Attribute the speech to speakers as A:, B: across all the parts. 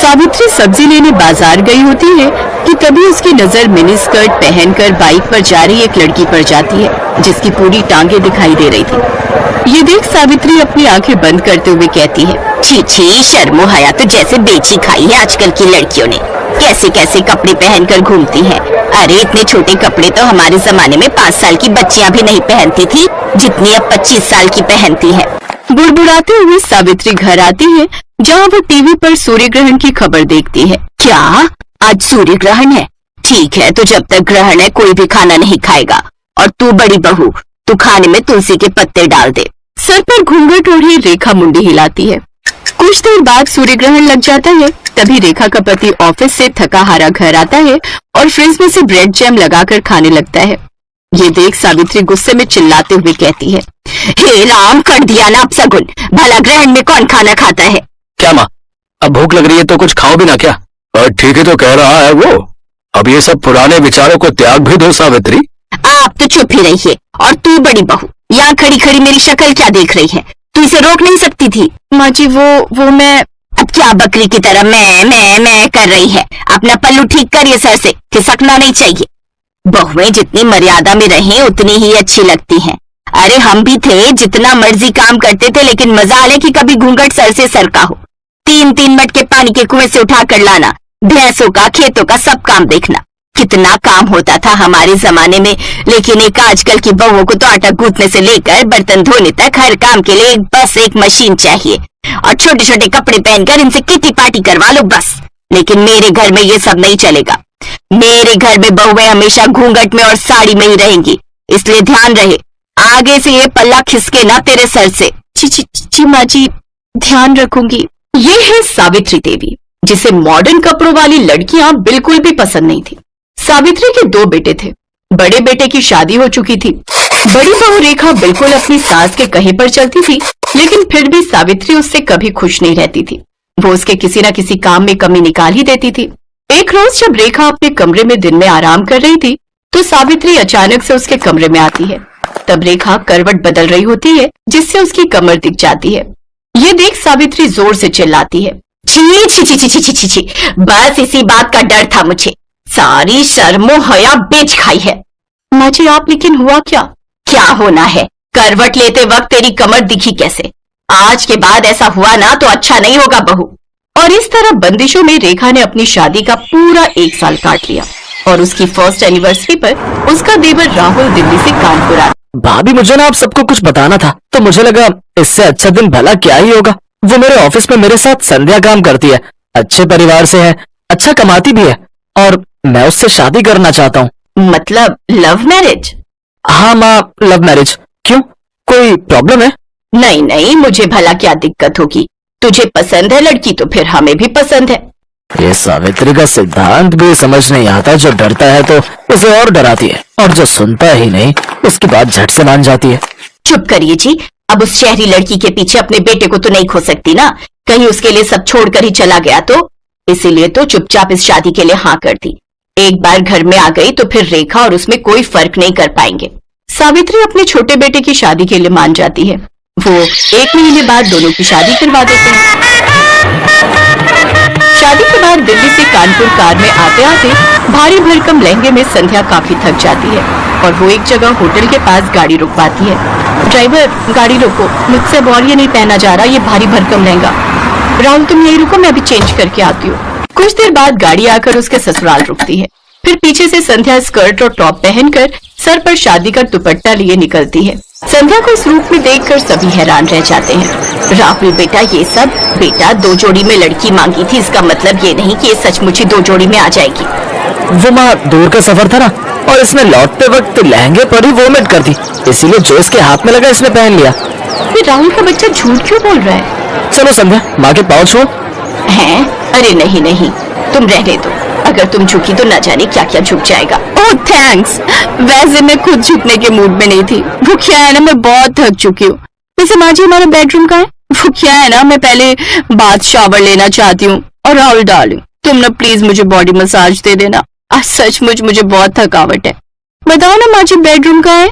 A: सावित्री सब्जी लेने बाजार गई होती है कि तभी उसकी नजर मिनी स्कर्ट पहनकर बाइक पर जा रही एक लड़की पर जाती है जिसकी पूरी टांगे दिखाई दे रही थी। ये देख सावित्री अपनी आंखें बंद करते हुए कहती है,
B: छी छी, शर्मो हया तो जैसे बेची खाई है आजकल की लड़कियों ने। कैसे कैसे कपड़े पहनकर घूमती हैं। अरे इतने छोटे कपड़े तो हमारे जमाने में 5 साल की बच्चियां भी नहीं पहनती थी, जितनी अब 25 साल की पहनती है।
A: बुड़बुड़ाते हुए सावित्री घर आती है जहाँ वो टीवी पर सूर्य ग्रहण की खबर देखती है।
B: क्या आज सूर्य ग्रहण है? ठीक है, तो जब तक ग्रहण है कोई भी खाना नहीं खाएगा। और तू बड़ी बहू, तू खाने में तुलसी के पत्ते डाल दे।
A: सर पर घूंघट ओढ़े रेखा मुंडी हिलाती है। कुछ देर बाद सूर्य ग्रहण लग जाता है। तभी रेखा का पति ऑफिस से थका हारा घर आता है और फ्रिज में से ब्रेड जैम लगाकर खाने लगता है। ये देख सावित्री गुस्से में चिल्लाते हुए कहती है,
B: हे राम, कर दिया ना अपशगुन। भला ग्रहण में कौन खाना खाता है?
C: क्या माँ, अब भूख लग रही है तो कुछ खाओ भी ना क्या? ठीक ही तो कह रहा है वो। अब ये सब पुराने विचारों को त्याग भी दो सावित्री।
B: आप तो चुप ही रहिए। और तू बड़ी बहू, यहाँ खड़ी खड़ी मेरी शक्ल क्या देख रही है? तू इसे रोक नहीं सकती थी?
A: माँ जी वो मैं।
B: अब क्या बकरी की तरह मैं कर रही है? अपना पल्लू ठीक करिए सर से, खिसकना नहीं चाहिए। बहुएं जितनी मर्यादा में रहें उतनी ही अच्छी लगती हैं। अरे हम भी थे, जितना मर्जी काम करते थे, लेकिन मजाल है कि कभी घूंघट सर से सरका हो। 3-3 मटके पानी के कुएं से उठा कर लाना, भैंसों का, खेतों का सब काम देखना। कितना काम होता था हमारे जमाने में, लेकिन एक आजकल की बहुओं को तो आटा गूंथने से लेकर बर्तन धोने तक हर काम के लिए बस एक मशीन चाहिए। और छोटे छोटे कपड़े पहनकर इनसे किटी पार्टी करवा लो बस। लेकिन मेरे घर में ये सब नहीं चलेगा। मेरे घर में बहुएं हमेशा घूंघट में और साड़ी में ही रहेंगी, इसलिए ध्यान रहे आगे से ये पल्ला खिसके ना तेरे सर से।
A: ची माँ जी, ध्यान रखूंगी। ये है सावित्री देवी, जिसे मॉडर्न कपड़ों वाली लड़कियां बिल्कुल भी पसंद नहीं थी। सावित्री के 2 बेटे थे। बड़े बेटे की शादी हो चुकी थी। बड़ी बहू रेखा बिल्कुल अपनी सास के कहे पर चलती थी, लेकिन फिर भी सावित्री उससे कभी खुश नहीं रहती थी। वो उसके किसी न किसी काम में कमी निकाल ही देती थी। एक रोज जब रेखा अपने कमरे में दिन में आराम कर रही थी तो सावित्री अचानक से उसके कमरे में आती है। तब रेखा करवट बदल रही होती है, जिससे उसकी कमर दिख जाती है। ये देख सावित्री जोर से चिल्लाती है,
B: छी छी छी छी छी छी छी छी, बस इसी बात का डर था मुझे। सारी शर्मो हया बेच खाई है।
A: माँ जी आप, लेकिन हुआ क्या?
B: क्या होना है? करवट लेते वक्त तेरी कमर दिखी कैसे? आज के बाद ऐसा हुआ ना तो अच्छा नहीं होगा बहू।
A: और इस तरह बंदिशों में रेखा ने अपनी शादी का पूरा 1 साल काट लिया और उसकी फर्स्ट एनिवर्सरी पर उसका देवर राहुल दिल्ली से कानपुर आया।
C: भाभी, मुझे ना आप सबको कुछ बताना था, तो मुझे लगा इससे अच्छा दिन भला क्या ही होगा। वो मेरे ऑफिस में मेरे साथ संध्या काम करती है, अच्छे परिवार से है, अच्छा कमाती भी है, और मैं उससे शादी करना चाहता हूँ।
B: मतलब लव मैरिज?
C: हाँ माँ, लव मैरिज। क्यों, कोई प्रॉब्लम है?
B: नहीं नहीं, मुझे भला क्या दिक्कत होगी? तुझे पसंद है लड़की तो फिर हमें भी पसंद है।
C: ये सावित्री का सिद्धांत भी समझ नहीं आता। जो डरता है तो उसे और डराती है, और जो सुनता ही नहीं उसकी बात झट से मान जाती है।
B: चुप करिए जी। अब उस शहरी लड़की के पीछे अपने बेटे को तो नहीं खो सकती ना, कहीं उसके लिए सब छोड़कर ही चला गया तो। इसीलिए तो चुपचाप इस शादी के लिए हाँ कर दी। एक बार घर में आ गई तो फिर रेखा और उसमें कोई फर्क नहीं कर पाएंगे।
A: सावित्री अपने छोटे बेटे की शादी के लिए मान जाती है। वो 1 महीने बाद दोनों की शादी करवा देते हैं। शादी के बाद दिल्ली से कानपुर कार में आते आते भारी भरकम लहंगे में संध्या काफी थक जाती है और वो एक जगह होटल के पास गाड़ी रुकवाती है। ड्राइवर, गाड़ी रोको, मुझसे अब और ये नहीं पहना जा रहा, ये भारी भरकम लहंगा। राहुल तुम यही रुको, मैं अभी चेंज करके आती हूँ। कुछ देर बाद गाड़ी आकर उसके ससुराल रुकती है। फिर पीछे से संध्या स्कर्ट और टॉप पहनकर सर पर शादी का दुपट्टा लिए निकलती है। संध्या को इस रूप में देखकर सभी हैरान रह जाते हैं।
B: राहुल बेटा, ये सब बेटा 2 जोड़ी में लड़की मांगी थी, इसका मतलब ये नहीं कि ये सचमुच ही 2 जोड़ी में आ जाएगी।
C: वो माँ, दूर का सफर था ना, और इसने लौटते वक्त लहंगे पर ही वोमिट कर दी, इसीलिए जो इसके हाथ में लगा इसने पहन लिया।
A: ये राहुल का बच्चा झूठ क्यों बोल रहा है?
C: चलो संध्या, माँ के पाँव छुओ।
B: हैं? अरे नहीं नहीं, तुम रहने दो। अगर तुम झुकी तो न जाने क्या क्या झुक जाएगा।
A: ओह थैंक्स, वैसे मैं खुद झुकने के मूड में नहीं थी। वो क्या है ना, मैं बहुत थक चुकी हूँ। वैसे माँ जी, हमारा बेडरूम कहाँ है? वो क्या है ना, मैं पहले बाथ शावर लेना चाहती हूँ। और राहुल डार्लिंग, तुम ना प्लीज मुझे बॉडी मसाज दे देना। आज सचमुच मुझे बहुत थकावट है। बताओ ना माँ जी, बेडरूम कहाँ है?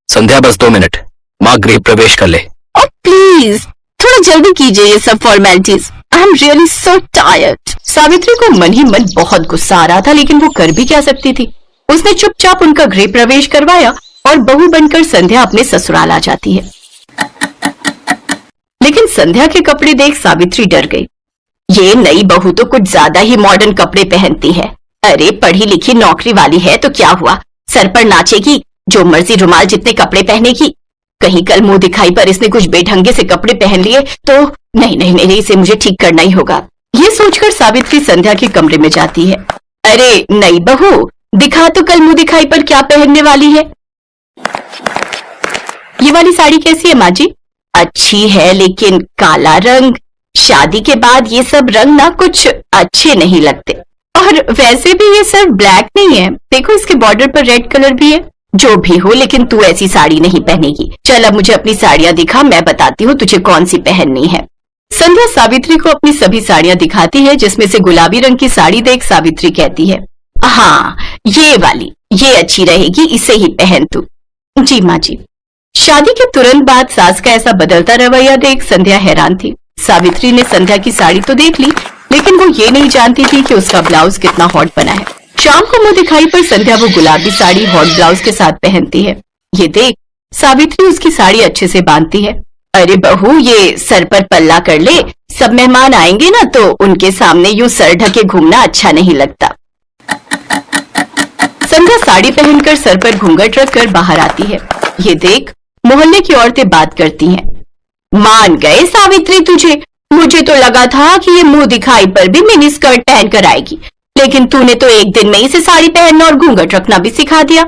C: संध्या, बस 2 मिनट, माँ गृह प्रवेश कर ले।
A: और प्लीज थोड़ा जल्दी कीजिए ये सब formalities. I am really so tired. Savitri को मन ही मन बहुत गुस्सा आ रहा था, लेकिन वो कर भी क्या सकती थी। उसने चुपचाप उनका गृह प्रवेश करवाया और बहू बनकर संध्या अपने ससुराल आ जाती है। लेकिन संध्या के कपड़े देख सावित्री डर गई। ये नई बहू तो कुछ ज्यादा ही मॉडर्न कपड़े पहनती है। अरे पढ़ी लिखी नौकरी वाली है तो क्या हुआ, सर पर नाचेगी, जो मर्जी रुमाल जितने कपड़े पहनेगी। कहीं कल मुंह दिखाई पर इसने कुछ बेढंगे से कपड़े पहन लिए तो नहीं, इसे मुझे ठीक करना ही होगा। ये सोचकर सावित्री संध्या के कमरे में जाती है। अरे नई बहू, दिखा तो कल मुंह दिखाई पर क्या पहनने वाली है। ये वाली साड़ी कैसी है माँ जी? अच्छी है, लेकिन काला रंग, शादी के बाद ये सब रंग ना कुछ अच्छे नहीं लगते। और वैसे भी ये सिर्फ ब्लैक नहीं है, देखो इसके बॉर्डर पर रेड कलर भी है। जो भी हो, लेकिन तू ऐसी साड़ी नहीं पहनेगी। चल अब मुझे अपनी साड़ियां दिखा, मैं बताती हूँ तुझे कौन सी पहननी है। संध्या सावित्री को अपनी सभी साड़ियां दिखाती है, जिसमें से गुलाबी रंग की साड़ी देख सावित्री कहती है, हाँ ये वाली, ये अच्छी रहेगी, इसे ही पहन तू। जी माँ जी। शादी के तुरंत बाद सास का ऐसा बदलता रवैया देख संध्या हैरान थी। सावित्री ने संध्या की साड़ी तो देख ली, लेकिन वो ये नहीं जानती थी कि उसका ब्लाउज कितना हॉट बना है। शाम को मुंह दिखाई पर संध्या वो गुलाबी साड़ी हॉट ब्लाउज के साथ पहनती है। ये देख सावित्री उसकी साड़ी अच्छे से बांधती है। अरे बहू, ये सर पर पल्ला कर ले, सब मेहमान आएंगे ना तो उनके सामने यूं सर ढके घूमना अच्छा नहीं लगता। संध्या साड़ी पहनकर सर पर घूंघट रखकर बाहर आती है। ये देख मोहल्ले की औरतें बात करती हैं। मान गए सावित्री तुझे, मुझे तो लगा था कि ये मुंह दिखाई पर भी मिनी स्कर्ट पहन कर आएगी, लेकिन तूने तो एक दिन में ही इसे साड़ी पहनना और घूंघट रखना भी सिखा दिया।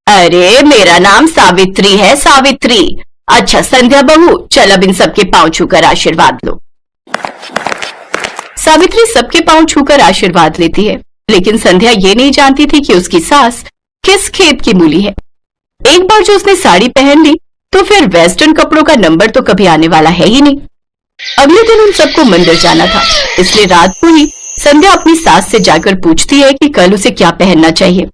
A: अरे मेरा नाम सावित्री है, सावित्री। अच्छा संध्या बहू, चल अब इन सबके पांव छूकर आशीर्वाद लो। सावित्री सबके पांव छूकर आशीर्वाद लेती है, लेकिन संध्या ये नहीं जानती थी कि उसकी सास किस खेत की मूली है। एक बार जो उसने साड़ी पहन ली तो फिर वेस्टर्न कपड़ों का नंबर तो कभी आने वाला है ही नहीं। अगले दिन उन सबको मंदिर जाना था, इसलिए रात को ही संध्या अपनी सास से जाकर पूछती है कि कल उसे क्या पहनना चाहिए।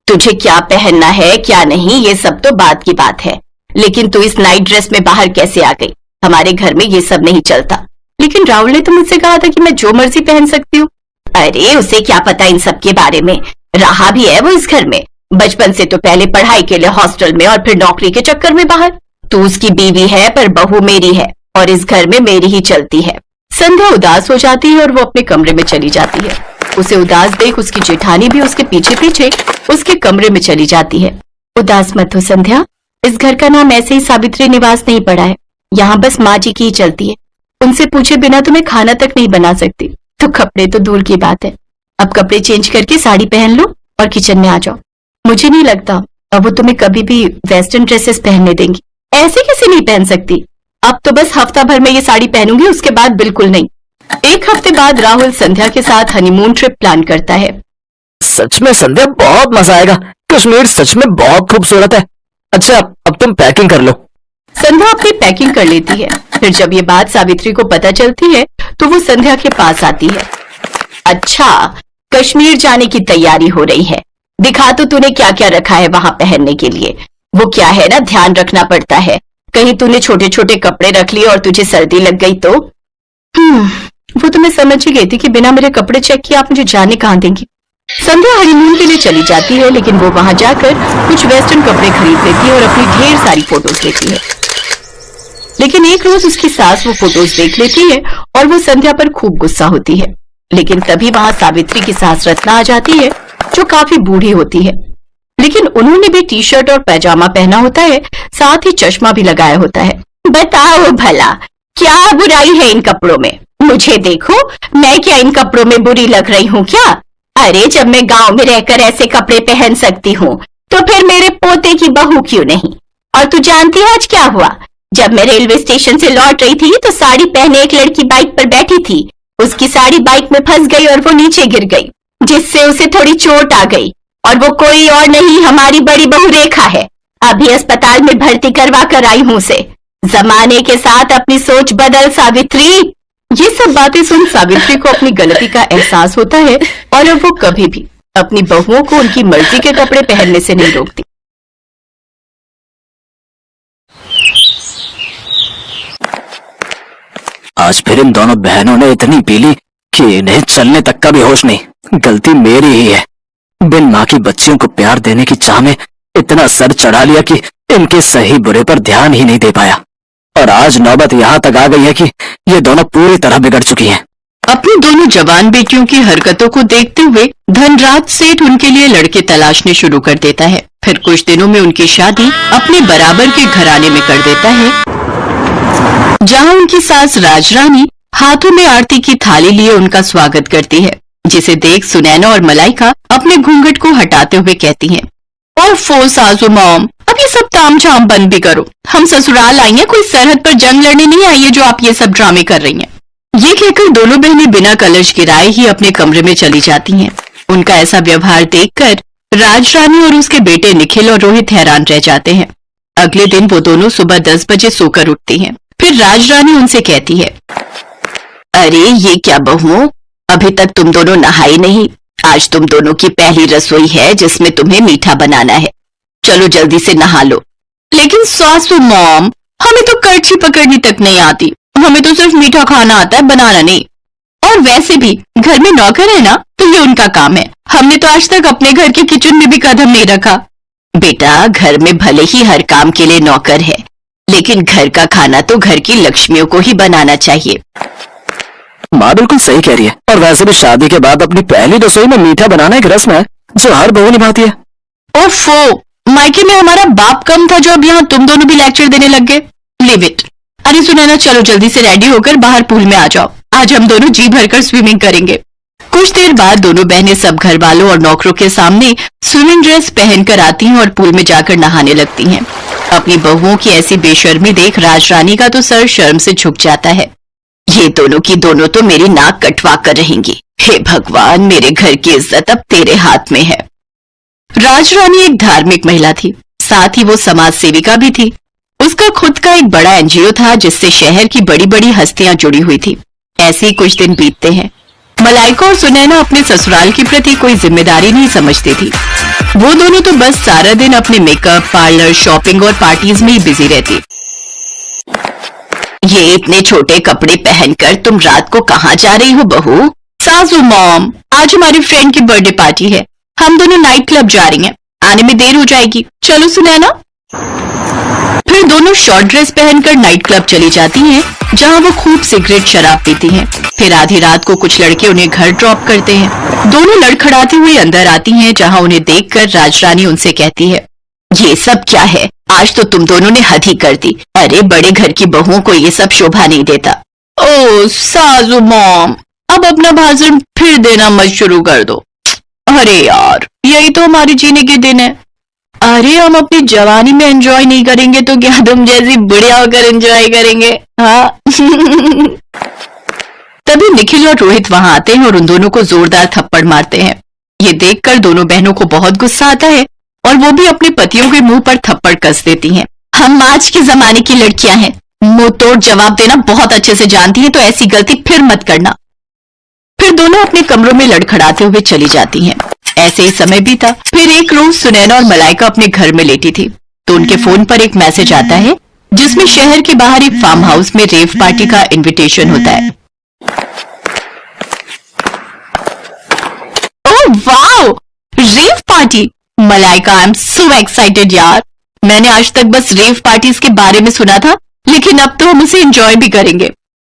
A: तुझे क्या पहनना है क्या नहीं ये सब तो बात की बात है, लेकिन तू इस नाइट ड्रेस में बाहर कैसे आ गई? हमारे घर में ये सब नहीं चलता। लेकिन राहुल ने तो मुझसे कहा था कि मैं जो मर्जी पहन सकती हूँ। अरे उसे क्या पता इन सब के बारे में, रहा भी है वो इस घर में, बचपन से तो पहले पढ़ाई के लिए हॉस्टल में और फिर नौकरी के चक्कर में बाहर। तू उसकी बीवी है पर बहू मेरी है और इस घर में मेरी ही चलती है। संध्या उदास हो जाती है और वो अपने कमरे में चली जाती है। उसे उदास देख उसकी जेठानी भी उसके पीछे पीछे उसके कमरे में चली जाती है। उदास मत हो संध्या, इस घर का नाम ऐसे ही सावित्री निवास नहीं पड़ा है, यहाँ बस माँ जी की ही चलती है। उनसे पूछे बिना तुम्हें खाना तक नहीं बना सकती, तो कपड़े तो दूर की बात है। अब कपड़े चेंज करके साड़ी पहन लो और किचन में आ जाओ। मुझे नहीं लगता अब वो तुम्हें कभी भी वेस्टर्न ड्रेसेस पहनने देंगी। ऐसे कैसे नहीं पहन सकती? अब तो बस हफ्ता भर में ये साड़ी पहनूंगी, उसके बाद बिल्कुल नहीं। एक हफ्ते बाद राहुल संध्या के साथ हनीमून ट्रिप प्लान करता है।
C: सच में संध्या बहुत मजा आएगा, कश्मीर सच में बहुत खूबसूरत है। अच्छा अब तुम पैकिंग कर लो।
A: संध्या अपनी पैकिंग कर लेती है। फिर जब ये बात सावित्री को पता चलती है तो वो संध्या के पास आती है। अच्छा कश्मीर जाने की तैयारी हो रही है, दिखा तो तूने क्या क्या रखा है वहां पहनने के लिए। वो क्या है ना, ध्यान रखना पड़ता है, कहीं तूने छोटे छोटे कपड़े रख लिए और तुझे सर्दी लग गई तो। वो तो मैं समझ ही गई थी कि बिना मेरे कपड़े चेक किए आप मुझे जाने कहाँ देंगी। संध्या हनीमून के लिए चली जाती है, लेकिन वो वहां जाकर कुछ वेस्टर्न कपड़े खरीद लेती है और अपनी ढेर सारी फोटोज लेती है। लेकिन एक रोज उसकी सास वो फोटोज देख लेती है और वो संध्या पर खूब गुस्सा होती है। लेकिन तभी वहां सावित्री की सास रत्ना आ जाती है, जो काफी बूढ़ी होती है, लेकिन उन्होंने भी टी शर्ट और पैजामा पहना होता है, साथ ही चश्मा भी लगाया होता है। बताओ भला क्या बुराई है इन कपड़ों में? मुझे देखो, मैं क्या इन कपड़ों में बुरी लग रही हूँ क्या? अरे जब मैं गांव में रहकर ऐसे कपड़े पहन सकती हूँ तो फिर मेरे पोते की बहू क्यों नहीं? और तू जानती है आज क्या हुआ? जब मैं रेलवे स्टेशन से लौट रही थी तो साड़ी पहने एक लड़की बाइक पर बैठी थी, उसकी साड़ी बाइक में फंस गई और वो नीचे गिर गई, जिससे उसे थोड़ी चोट आ गई। और वो कोई और नहीं, हमारी बड़ी बहू रेखा है। अभी अस्पताल में भर्ती करवा कर आई हूँ उसे। जमाने के साथ अपनी सोच बदल सावित्री। ये सब बातें सुन सावित्री को अपनी गलती का एहसास होता है और अब वो कभी भी अपनी बहुओं को उनकी मर्जी के कपड़े पहनने से नहीं रोकती।
C: आज फिर इन दोनों बहनों ने इतनी पी ली कि इन्हें चलने तक का भी होश नहीं। गलती मेरी ही है। बिन माँ की बच्चियों को प्यार देने की चाह में इतना सर चढ़ा लिया कि इनके सही बुरे पर ध्यान ही नहीं दे पाया, और आज नौबत यहाँ तक आ गई है कि ये दोनों पूरी तरह बिगड़ चुकी हैं।
A: अपनी दोनों जवान बेटियों की हरकतों को देखते हुए धनराज सेठ उनके लिए लड़के तलाशने शुरू कर देता है। फिर कुछ दिनों में उनकी शादी अपने बराबर के घराने में कर देता है, जहाँ उनकी सास राजरानी हाथों में आरती की थाली लिए उनका स्वागत करती है, जिसे देख सुनैना और मलाइका अपने घूंघट को हटाते हुए कहती हैं, और फो सासू मॉम, अब ये सब ताम झाम बंद भी करो। हम ससुराल आई हैं, कोई सरहद पर जंग लड़ने नहीं आई है जो आप ये सब ड्रामे कर रही हैं। ये कहकर दोनों बहनें बिना कलश गिराए ही अपने कमरे में चली जाती हैं। उनका ऐसा व्यवहार देखकर राजरानी और उसके बेटे निखिल और रोहित हैरान रह जाते हैं। अगले दिन वो दोनों सुबह 10 बजे सोकर उठती हैं। फिर राजरानी उनसे कहती है, अरे ये क्या बहुओं, अभी तक तुम दोनों नहाई नहीं। आज तुम दोनों की पहली रसोई है जिसमें तुम्हें मीठा बनाना है। चलो जल्दी से नहा लो। लेकिन सासू मॉम, हमें तो करछी पकड़नी तक नहीं आती, हमें तो सिर्फ मीठा खाना आता है, बनाना नहीं। और वैसे भी घर में नौकर है ना, तो ये उनका काम है। हमने तो आज तक अपने घर के किचन में भी कदम नहीं रखा। बेटा, घर में भले ही हर काम के लिए नौकर है, लेकिन घर का खाना तो घर की लक्ष्मियों को ही बनाना चाहिए।
C: माँ बिल्कुल सही कह रही है, और वैसे भी शादी के बाद अपनी पहली रसोई में मीठा बनाना एक रस्म है जो हर बहू निभाती है।
A: ओफो, मायके में हमारा बाप कम था जो अब यहाँ तुम दोनों भी लेक्चर देने लग गए। Live it. अरे सुनैना, चलो जल्दी से रेडी होकर बाहर पूल में आ जाओ। आज हम दोनों जी भरकर स्विमिंग करेंगे। कुछ देर बाद दोनों बहनें सब घर वालों और नौकरों के सामने स्विमिंग ड्रेस पहनकर आती हैं और पूल में जाकर नहाने लगती हैं। अपनी बहुओं की ऐसी बेशर्मी देख राजरानी का तो सर शर्म से झुक जाता है। ये दोनों की दोनों तो मेरी नाक कटवा कर रहेंगी। हे भगवान, मेरे घर की इज्जत अब तेरे हाथ में है। राजरानी एक धार्मिक महिला थी, साथ ही वो समाज सेविका भी थी। उसका खुद का एक बड़ा एनजीओ था जिससे शहर की बड़ी बड़ी हस्तियां जुड़ी हुई थी। ऐसे ही कुछ दिन बीतते हैं। मलाइका और सुनैना अपने ससुराल के प्रति कोई जिम्मेदारी नहीं समझती थी। वो दोनों तो बस सारा दिन अपने मेकअप, पार्लर, शॉपिंग और पार्टीज में ही बिजी रहती। ये इतने छोटे कपड़े पहनकर तुम रात को कहाँ जा रही हो बहू? सासू मॉम, आज हमारी फ्रेंड की बर्थडे पार्टी है, हम दोनों नाइट क्लब जा रही हैं, आने में देर हो जाएगी, चलो सुनैना। फिर दोनों शॉर्ट ड्रेस पहनकर नाइट क्लब चली जाती हैं, जहां वो खूब सिगरेट शराब पीती हैं। फिर आधी रात को कुछ लड़के उन्हें घर ड्रॉप करते हैं। दोनों लड़खड़ाती हुई अंदर आती हैं, जहां उन्हें देखकर राजरानी उनसे कहती है, ये सब क्या है? आज तो तुम दोनों ने हद ही कर दी। अरे बड़े घर की बहुओं को ये सब शोभा नहीं देता। ओ सासू मॉम, अब अपना भाषण फिर देना मत शुरू कर दो। अरे यार, यही तो हमारे जीने के दिन है। अरे हम अपनी जवानी में एंजॉय नहीं करेंगे तो क्या तुम जैसी बुढ़िया होकर एंजॉय करेंगे? हाँ। तभी निखिल और रोहित वहां आते हैं और उन दोनों को जोरदार थप्पड़ मारते हैं। ये देखकर दोनों बहनों को बहुत गुस्सा आता है और वो भी अपने पतियों के मुंह पर थप्पड़ कस देती हैं। हम आज के जमाने की लड़कियां हैं, मुंह तोड़ जवाब देना बहुत अच्छे से जानती हैं, तो ऐसी गलती फिर मत करना। फिर दोनों अपने कमरों में लड़खड़ाते हुए चली जाती हैं। ऐसे ही समय बीता। फिर एक रोज सुनैना और मलाइका अपने घर में लेटी थी, तो उनके फोन पर एक मैसेज आता है जिसमें शहर के बाहर एक फार्म हाउस में रेव पार्टी का इनविटेशन होता है। Oh wow, rave party! Malaika, I am so excited यार। मैंने आज तक बस रेव पार्टीज के बारे में सुना था, लेकिन अब तो हम उसे एंजॉय भी करेंगे।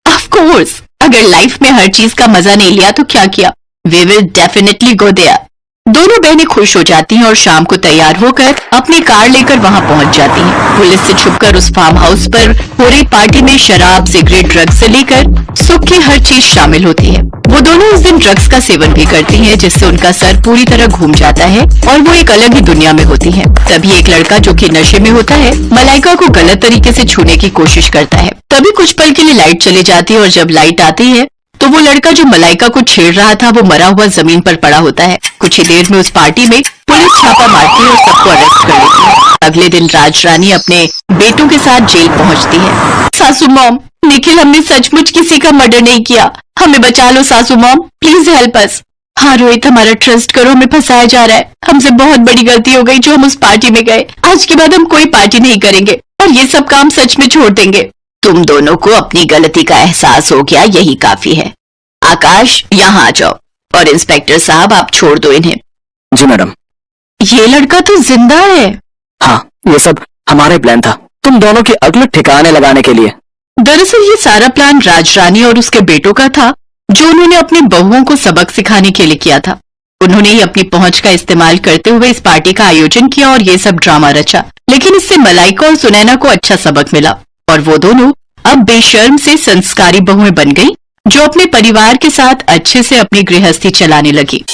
A: ऑफ कोर्स, अगर लाइफ में हर चीज का मजा नहीं लिया तो क्या किया? We will definitely go there. दोनों बहनें खुश हो जाती हैं और शाम को तैयार होकर अपनी कार लेकर वहां पहुंच जाती हैं। पुलिस से छुपकर उस फार्म हाउस पर हो रही पार्टी में शराब, सिगरेट, ड्रग्स से लेकर सुख की हर चीज शामिल होती है। वो दोनों उस दिन ड्रग्स का सेवन भी करती हैं, जिससे उनका सर पूरी तरह घूम जाता है और वो एक अलग ही दुनिया में होती है। तभी एक लड़का जो कि नशे में होता है, मलाइका को गलत तरीके से छूने की कोशिश करता है। तभी कुछ पल के लिए लाइट चली जाती है और जब लाइट आती है तो वो लड़का जो मलाइका को छेड़ रहा था वो मरा हुआ जमीन पर पड़ा होता है। कुछ ही देर में उस पार्टी में पुलिस छापा मारती है और सबको अरेस्ट कर लेती है। अगले दिन राजरानी अपने बेटों के साथ जेल पहुंचती है। सासू मॉम, निखिल, हमने सचमुच किसी का मर्डर नहीं किया, हमें बचा लो सासू मॉम, प्लीज हेल्प अस। हाँ रोहित, हमारा ट्रस्ट करो, हमें फंसाया जा रहा है। हमसे बहुत बड़ी गलती हो गई जो हम उस पार्टी में गए। आज के बाद हम कोई पार्टी नहीं करेंगे और ये सब काम सच में छोड़ देंगे। तुम दोनों को अपनी गलती का एहसास हो गया, यही काफी है। आकाश, यहाँ आ जाओ। और इंस्पेक्टर साहब, आप छोड़ दो इन्हें।
C: जी मैडम।
A: ये लड़का तो जिंदा है।
C: हाँ, ये सब हमारा ही प्लान था, तुम दोनों की अक्ल ठिकाने लगाने के लिए।
A: दरअसल ये सारा प्लान राजरानी और उसके बेटों का था, जो उन्होंने अपनी बहुओं को सबक सिखाने के लिए किया था। उन्होंने ही अपनी पहुंच का इस्तेमाल करते हुए इस पार्टी का आयोजन किया और ये सब ड्रामा रचा। लेकिन इससे मलाइका और सुनैना को अच्छा सबक मिला और वो दोनों अब बेशर्म से संस्कारी बहुएं बन गई, जो अपने परिवार के साथ अच्छे से अपनी गृहस्थी चलाने लगी।